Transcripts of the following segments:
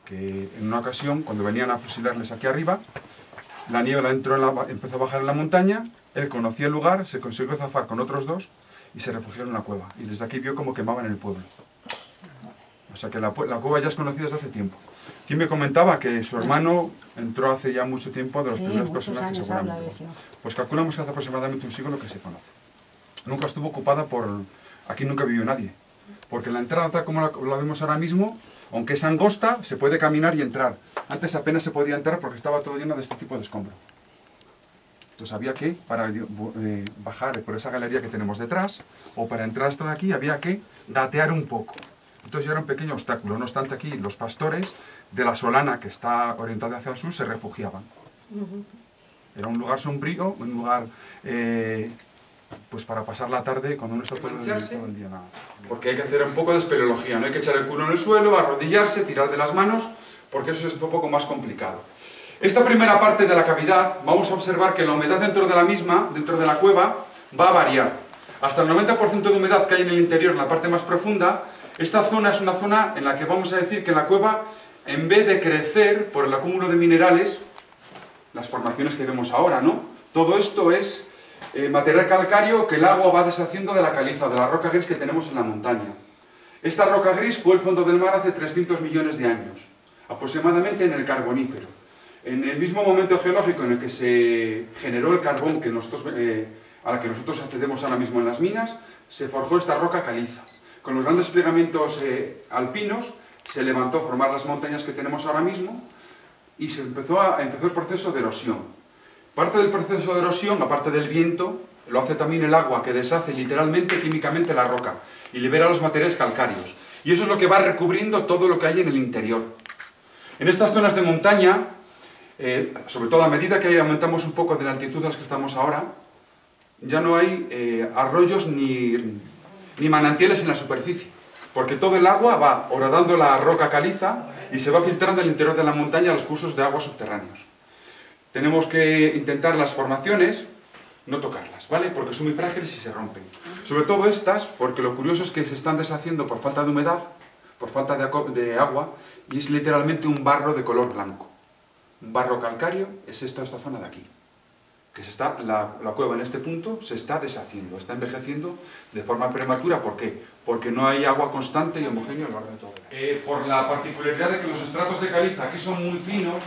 que en una ocasión, cuando venían a fusilarles aquí arriba, la niebla empezó a bajar en la montaña, él conocía el lugar, se consiguió zafar con otros dos y se refugiaron en la cueva. Y desde aquí vio cómo quemaban el pueblo. O sea que la cueva ya es conocida desde hace tiempo. Aquí me comentaba que su hermano entró hace ya mucho tiempo, de los primeros personajes seguramente. Pues calculamos que hace aproximadamente un siglo que se conoce. Nunca estuvo ocupada por... Aquí nunca vivió nadie. Porque la entrada, tal como la vemos ahora mismo, aunque es angosta, se puede caminar y entrar. Antes apenas se podía entrar porque estaba todo lleno de este tipo de escombro. Entonces había que, para bajar por esa galería que tenemos detrás, o para entrar hasta aquí, había que gatear un poco. Entonces ya era un pequeño obstáculo. No obstante, aquí los pastores de la Solana, que está orientada hacia el sur, se refugiaban. Era un lugar sombrío, un lugar pues para pasar la tarde cuando uno está todo el día nada. Porque hay que hacer un poco de espeleología, no hay que echar el culo en el suelo, arrodillarse, tirar de las manos, porque eso es un poco más complicado. Esta primera parte de la cavidad, vamos a observar que la humedad dentro de la misma, dentro de la cueva, va a variar. Hasta el 90% de humedad que hay en el interior, en la parte más profunda, esta zona es una zona en la que vamos a decir que la cueva, en vez de crecer por el acúmulo de minerales, las formaciones que vemos ahora, ¿no? Todo esto es material calcáreo que el agua va deshaciendo de la caliza, de la roca gris que tenemos en la montaña. Esta roca gris fue el fondo del mar hace 300 millones de años, aproximadamente en el Carbonífero. En el mismo momento geológico en el que se generó el carbón que a la que nosotros accedemos ahora mismo en las minas, se forjó esta roca caliza. Con los grandes plegamientos alpinos se levantó a formar las montañas que tenemos ahora mismo y se empezó el proceso de erosión. Parte del proceso de erosión, aparte del viento, lo hace también el agua, que deshace literalmente, químicamente la roca y libera los materiales calcáreos. Y eso es lo que va recubriendo todo lo que hay en el interior. En estas zonas de montaña, sobre todo a medida que aumentamos un poco de la altitud a las que estamos ahora, ya no hay arroyos ni manantiales en la superficie, porque todo el agua va horadando la roca caliza y se va filtrando al interior de la montaña a los cursos de agua subterráneos. Tenemos que intentar las formaciones, no tocarlas, ¿vale? Porque son muy frágiles y se rompen. Sobre todo estas, porque lo curioso es que se están deshaciendo por falta de humedad, por falta de agua, y es literalmente un barro de color blanco. Un barro calcáreo es esta zona de aquí. Que la cueva en este punto se está deshaciendo, está envejeciendo de forma prematura. ¿Por qué? Porque no hay agua constante y homogénea a lo largo de todo. Por la particularidad de que los estratos de caliza aquí son muy finos,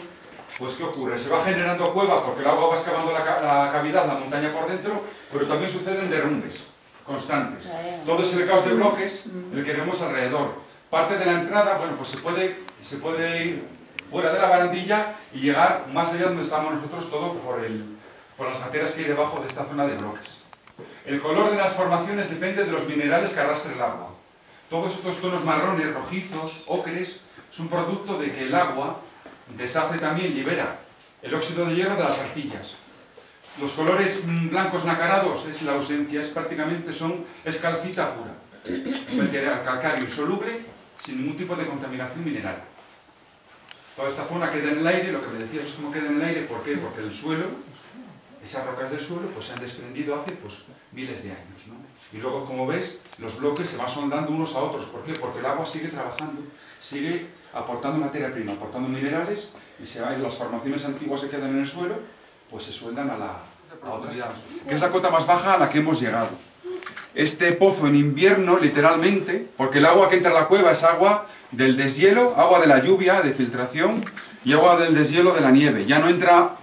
pues ¿qué ocurre? Se va generando cueva porque el agua va excavando la cavidad, la montaña por dentro, pero también suceden derrumbes constantes. Todo es el caos de bloques el que vemos alrededor. Parte de la entrada, bueno, pues se puede ir fuera de la barandilla y llegar más allá donde estamos nosotros, todo por las gateras que hay debajo de esta zona de bloques. El color de las formaciones depende de los minerales que arrastra el agua. Todos estos tonos marrones, rojizos, ocres, es un producto de que el agua deshace también, libera el óxido de hierro de las arcillas. Los colores blancos nacarados es la ausencia, es calcita pura. Material calcáreo insoluble, sin ningún tipo de contaminación mineral. Toda esta zona queda en el aire, lo que me decías es cómo queda en el aire, ¿por qué? Porque el suelo, esas rocas del suelo, pues se han desprendido hace miles de años, ¿no? Y luego, como ves, los bloques se van soldando unos a otros. ¿Por qué? Porque el agua sigue trabajando, sigue aportando materia prima, aportando minerales, y las formaciones antiguas que quedan en el suelo, pues se sueldan a otras llaves. Que es la cota más baja a la que hemos llegado. Este pozo en invierno, literalmente, porque el agua que entra a la cueva es agua del deshielo, agua de la lluvia, de filtración, y agua del deshielo de la nieve. Ya no entra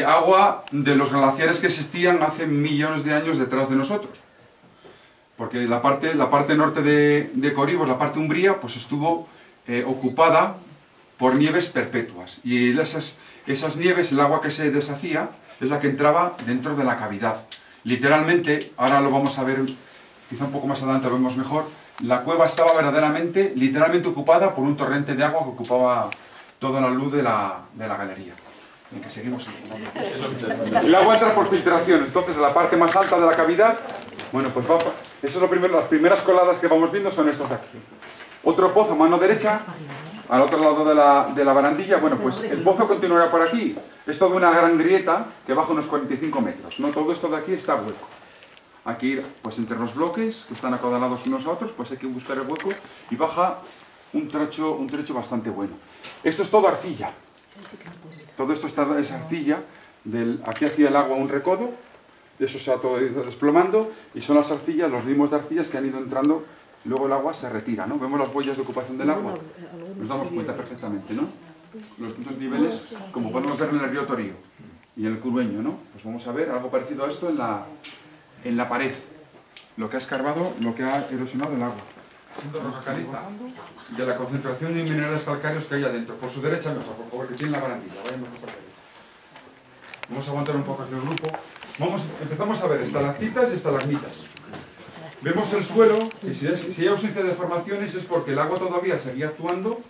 agua de los glaciares que existían hace millones de años detrás de nosotros. Porque la parte norte de Coribos, la parte umbría, pues estuvo ocupada por nieves perpetuas. Y esas nieves, el agua que se deshacía, es la que entraba dentro de la cavidad. Literalmente, ahora lo vamos a ver, quizá un poco más adelante lo vemos mejor, la cueva estaba literalmente ocupada por un torrente de agua que ocupaba toda la luz de la galería. En que seguimos. El agua entra por filtración, entonces a la parte más alta de la cavidad, bueno, pues eso es lo primero, las primeras coladas que vamos viendo son estas de aquí. Otro pozo a mano derecha, al otro lado de la barandilla, bueno, pues el pozo continuará por aquí. Es toda una gran grieta que baja unos 45 metros, ¿no? Todo esto de aquí está hueco. Aquí, pues entre los bloques, que están acaudalados unos a otros, pues hay que buscar el hueco y baja un trecho bastante bueno. Esto es todo arcilla. Todo esto es arcilla. Aquí hacía el agua un recodo, eso se ha todo ido desplomando, y son las arcillas, los ritmos de arcillas que han ido entrando, luego el agua se retira, ¿no? Vemos las huellas de ocupación del agua, nos damos cuenta perfectamente, ¿no? Los distintos niveles, como podemos ver en el río Torío y en el Curueño, ¿no? Pues vamos a ver algo parecido a esto en la pared, lo que ha escarbado, lo que ha erosionado el agua. Roca caliza, de la concentración de minerales calcáreos que hay adentro. Por su derecha mejor, por favor, que tiene la barandilla, vayan mejor por la derecha. Vamos a aguantar un poco aquí el grupo. Empezamos a ver estalactitas y estalagmitas. Vemos el suelo, y si hay ausencia de formaciones es porque el agua todavía seguía actuando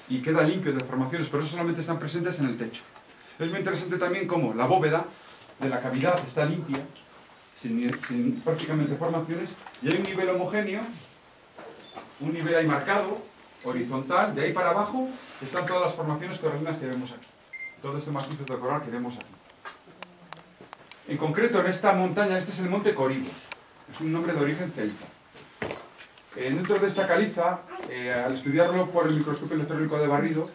y queda limpio de formaciones, pero eso solamente están presentes en el techo. Es muy interesante también cómo la bóveda de la cavidad está limpia, sin prácticamente formaciones, y hay un nivel homogéneo, un nivel ahí marcado, horizontal, de ahí para abajo están todas las formaciones coralinas que vemos aquí. Todo este macizo de coral que vemos aquí. En concreto, en esta montaña, este es el monte Coribos. Es un nombre de origen celta. Dentro de esta caliza, al estudiarlo por el microscopio electrónico de barrido,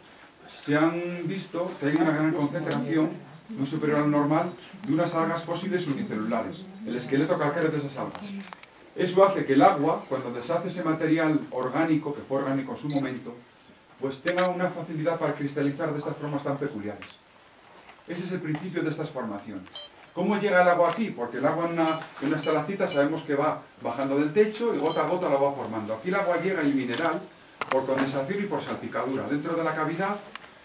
se han visto que hay una gran concentración, muy superior al normal, de unas algas fósiles unicelulares, el esqueleto calcáreo de esas algas. Eso hace que el agua, cuando deshace ese material orgánico, que fue orgánico en su momento, pues tenga una facilidad para cristalizar de estas formas tan peculiares. Ese es el principio de estas formaciones. ¿Cómo llega el agua aquí? Porque el agua en una estalactita sabemos que va bajando del techo y gota a gota la va formando. Aquí el agua llega, el mineral, por condensación y por salpicadura. Dentro de la cavidad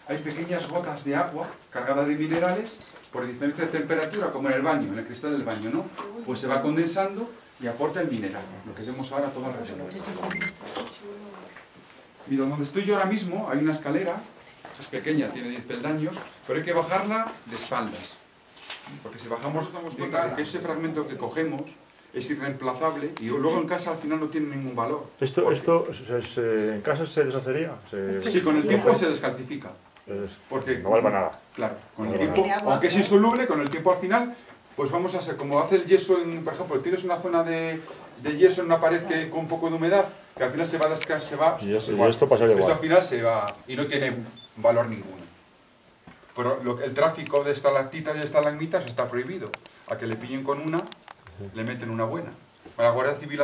hay pequeñas gotas de agua cargadas de minerales por diferencia de temperatura, como en el baño, en el cristal del baño, ¿no? Pues se va condensando y aporta el mineral, lo que vemos ahora todo alrededor. Mira, donde estoy yo ahora mismo hay una escalera, es pequeña, tiene 10 peldaños, pero hay que bajarla de espaldas. Porque si bajamos, nos damos cuenta de que ese fragmento que cogemos es irreemplazable y luego en casa al final no tiene ningún valor. ¿Esto en casa se deshacería? Sí, con el tiempo se descalcifica. Porque, no vale para nada. Claro, con el tiempo, aunque es insoluble, con el tiempo al final, pues vamos a ser, como hace el yeso, por ejemplo, tienes una zona de yeso en una pared con un poco de humedad, que al final se va a descalcificar, y esto pasa igual. Esto al final se va y no tiene valor ninguno. Pero el tráfico de estalactitas y estalagmitas está prohibido. A que le pillen con una, le meten una buena. La Guardia Civil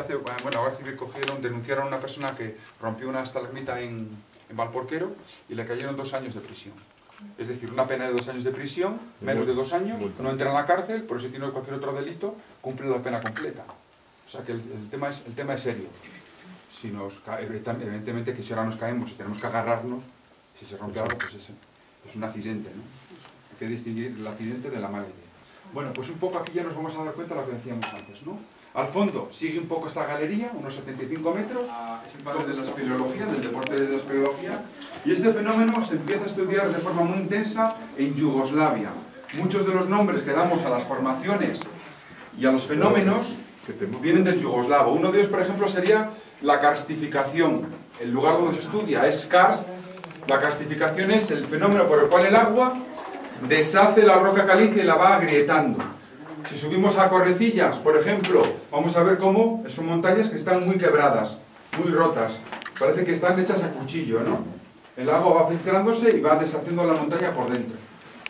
denunciaron a una persona que rompió una estalagmita en Valporquero y le cayeron 2 años de prisión. Es decir, una pena de 2 años de prisión, menos de 2 años, no entra en la cárcel, pero si tiene cualquier otro delito, cumple la pena completa. O sea que el tema es serio. Si evidentemente que si ahora nos caemos y tenemos que agarrarnos, si se rompe algo, pues es un accidente, ¿no? Hay que distinguir el accidente de la mala idea. Bueno, pues un poco aquí ya nos vamos a dar cuenta de lo que decíamos antes, ¿no? Al fondo sigue un poco esta galería, unos 75 metros, es el padre de la espeleología, del deporte de la espeleología, y este fenómeno se empieza a estudiar de forma muy intensa en Yugoslavia. Muchos de los nombres que damos a las formaciones y a los fenómenos vienen del yugoslavo. Uno de ellos, por ejemplo, sería la karstificación. El lugar donde se estudia es karst. La karstificación es el fenómeno por el cual el agua deshace la roca caliza y la va agrietando. Si subimos a Correcillas, por ejemplo, vamos a ver cómo son montañas que están muy quebradas, muy rotas. Parece que están hechas a cuchillo, ¿no? El agua va filtrándose y va deshaciendo la montaña por dentro.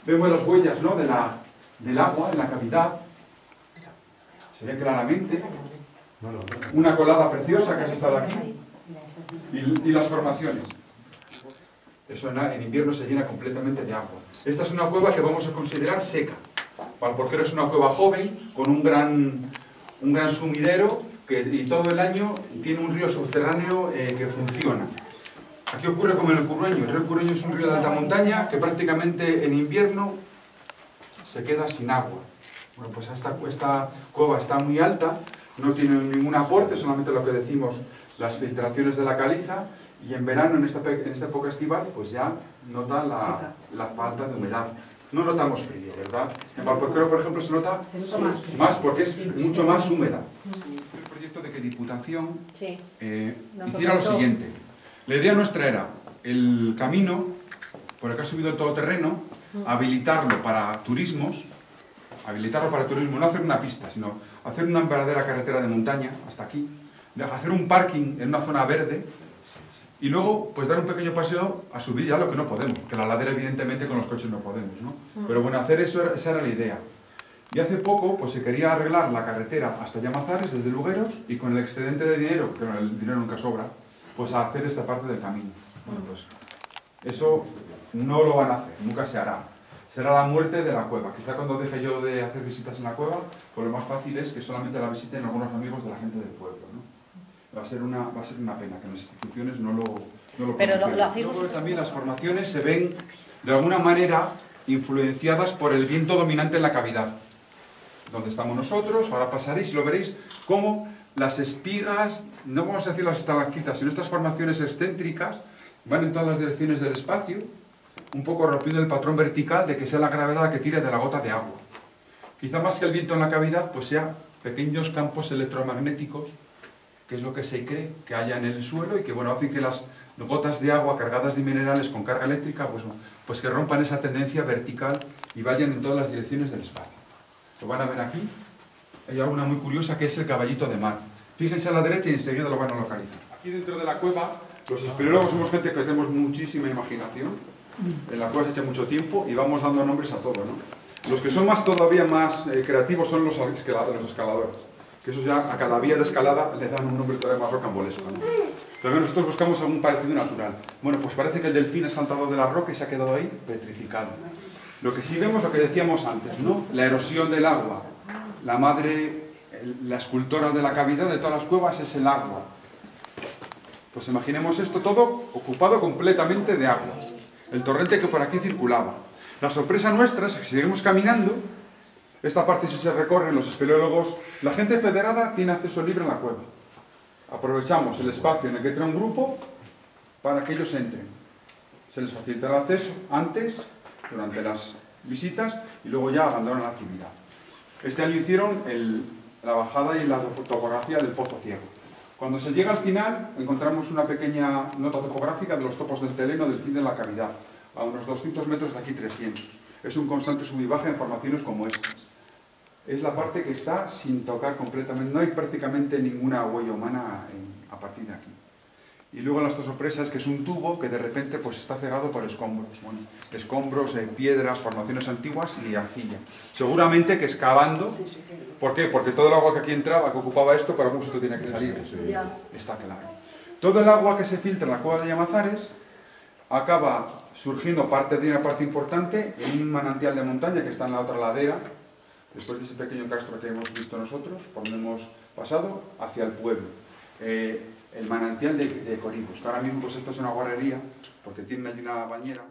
Vemos las huellas, ¿no?, del agua en la cavidad. Se ve claramente. Una colada preciosa que has estado aquí. Y las formaciones. Eso en invierno se llena completamente de agua. Esta es una cueva que vamos a considerar seca. Valporquero es una cueva joven, con un gran sumidero, y todo el año tiene un río subterráneo que funciona. Aquí ocurre como en el Curueño. El río Curueño es un río de alta montaña que prácticamente en invierno se queda sin agua. Bueno, pues esta cueva está muy alta, no tiene ningún aporte, solamente lo que decimos, las filtraciones de la caliza, y en verano, en esta época estival, pues ya nota la falta de humedad. No notamos frío, ¿verdad? En Valporquero, por ejemplo, se nota más porque es mucho más húmeda. El proyecto de que Diputación hiciera lo siguiente. La idea nuestra era el camino por el que ha subido el todoterreno, habilitarlo para turismos, no hacer una pista, sino hacer una verdadera carretera de montaña, hasta aquí, hacer un parking en una zona verde, Y luego, pues dar un pequeño paseo a subir ya lo que no podemos, que la ladera evidentemente con los coches no podemos, ¿no? Pero bueno, hacer eso, esa era la idea. Y hace poco, pues se quería arreglar la carretera hasta Llamazares, desde Lugueros, y con el excedente de dinero, que el dinero nunca sobra, pues a hacer esta parte del camino. Bueno, pues eso no lo van a hacer, nunca se hará. Será la muerte de la cueva. Quizá cuando deje yo de hacer visitas en la cueva, pues lo más fácil es que solamente la visiten algunos amigos de la gente del pueblo, ¿no? Va a ser una pena que las instituciones no lo Pero conocieran. lo hacéis Luego vosotros. también las formaciones se ven de alguna manera influenciadas por el viento dominante en la cavidad. Donde estamos nosotros, ahora pasaréis y lo veréis, cómo las espigas, no vamos a decir las estalactitas, sino estas formaciones excéntricas, van en todas las direcciones del espacio, un poco rompiendo el patrón vertical de que sea la gravedad la que tire de la gota de agua. Quizá más que el viento en la cavidad, pues sea pequeños campos electromagnéticos, que es lo que se cree que haya en el suelo y que, bueno, hacen que las gotas de agua cargadas de minerales con carga eléctrica, pues que rompan esa tendencia vertical y vayan en todas las direcciones del espacio. Lo van a ver aquí. Hay alguna muy curiosa que es el caballito de mar. Fíjense a la derecha y enseguida lo van a localizar. Aquí dentro de la cueva, los espeleólogos somos gente que tenemos muchísima imaginación. En la cueva se echa mucho tiempo y vamos dando nombres a todo, ¿no? Los que son todavía más creativos son los escaladores. Que esos ya a cada vía de escalada le dan un nombre todavía más rocambolesco, ¿no? También nosotros buscamos algún parecido natural. Bueno, pues parece que el delfín ha saltado de la roca y se ha quedado ahí petrificado. Lo que sí vemos, lo que decíamos antes, ¿no? La erosión del agua. La madre, la escultora de la cavidad de todas las cuevas es el agua. Pues imaginemos esto todo ocupado completamente de agua. El torrente que por aquí circulaba. La sorpresa nuestra es que si seguimos caminando, esta parte si se recorre, los espeleólogos, la gente federada tiene acceso libre en la cueva. Aprovechamos el espacio en el que entra un grupo para que ellos entren. Se les facilita el acceso antes, durante las visitas, y luego ya abandonan la actividad. Este año hicieron la bajada y la topografía del Pozo Ciego. Cuando se llega al final, encontramos una pequeña nota topográfica de los topos del Teleno del fin de la cavidad, a unos 200 metros de aquí 300. Es un constante sub y baja en formaciones como estas. Es la parte que está sin tocar completamente, no hay prácticamente ninguna huella humana a partir de aquí. Y luego la otra sorpresa es que es un tubo que de repente pues está cegado por escombros. Bueno, escombros, piedras, formaciones antiguas y arcilla. Seguramente que excavando. ¿Por qué? Porque todo el agua que aquí entraba, que ocupaba esto, para algún sitio tiene que salir. Está claro. Todo el agua que se filtra en la cueva de Llamazares acaba surgiendo de una parte importante en un manantial de montaña que está en la otra ladera, después de ese pequeño castro que hemos visto nosotros, por donde hemos pasado, hacia el pueblo. El manantial de Coribos, que ahora mismo pues esto es una guarrería, porque tienen allí una bañera.